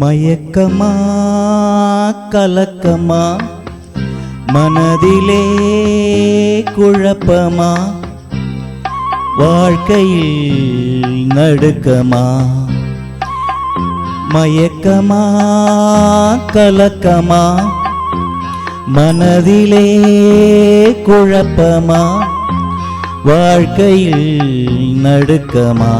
மயக்கமா கலக்கமா மனதிலே குழப்பமா வாழ்க்கையில் நடுக்கமா மயக்கமா கலக்கமா மனதிலே குழப்பமா வாழ்க்கையில் நடுக்கமா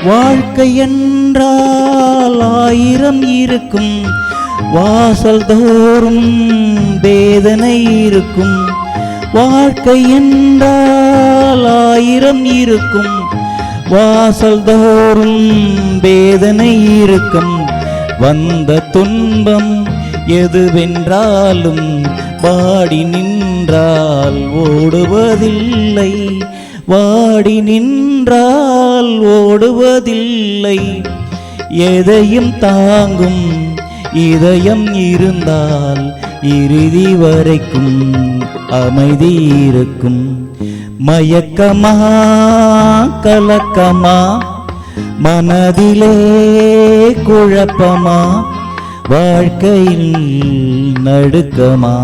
வாழ்க்கை என்றால் ஆயிரம் இருக்கும் வாசல் தோறும் வேதனை இருக்கும் வாழ்க்கை என்றால் ஆயிரம் இருக்கும் வாசல் தோறும் வேதனை இருக்கும் வந்த துன்பம் எதுவென்றாலும் வாடி நின்றால் ஓடுவதில்லை வாடி நின்றால் ஓடுவதில்லை எதையும் தாங்கும் இதயம் இருந்தால் இறுதி வரைக்கும் அமைதி இருக்கும் மயக்கமா கலக்கமா மனதிலே குழப்பமா வாழ்க்கையில் நடுக்கமா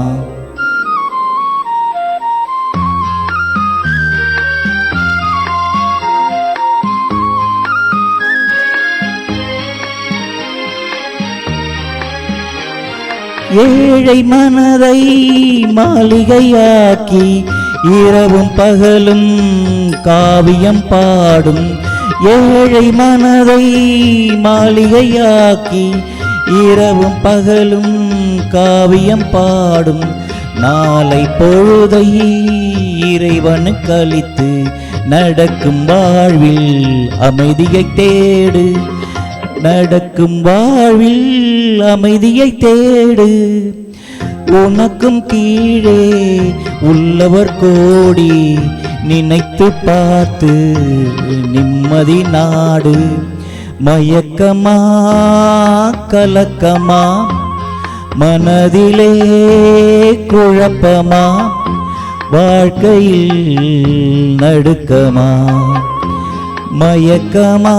ஏழை மனதை மாளிகையாக்கி இரவும் பகலும் காவியம் பாடும் ஏழை மனதை மாளிகையாக்கி இரவும் பகலும் காவியம் பாடும் நாளை பொழுதை இறைவனுக்கு அளித்து நடக்கும் வாழ்வில் அமைதியை தேடு நடக்கும் வாழ்வில் அமைதியை தேடு உனக்கும் கீழே உள்ளவர் கோடி நினைத்து பார்த்து நிம்மதி நாடு மயக்கமா கலக்கமா மனதிலே குழப்பமா வாழ்க்கையில் நடுக்கமா மயக்கமா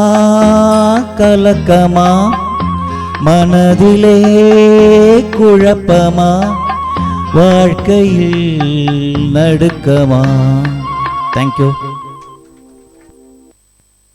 கலக்கமா மனதிலே குழப்பமா வாழ்க்கையில் நடுக்கமா. தேங்க்யூ.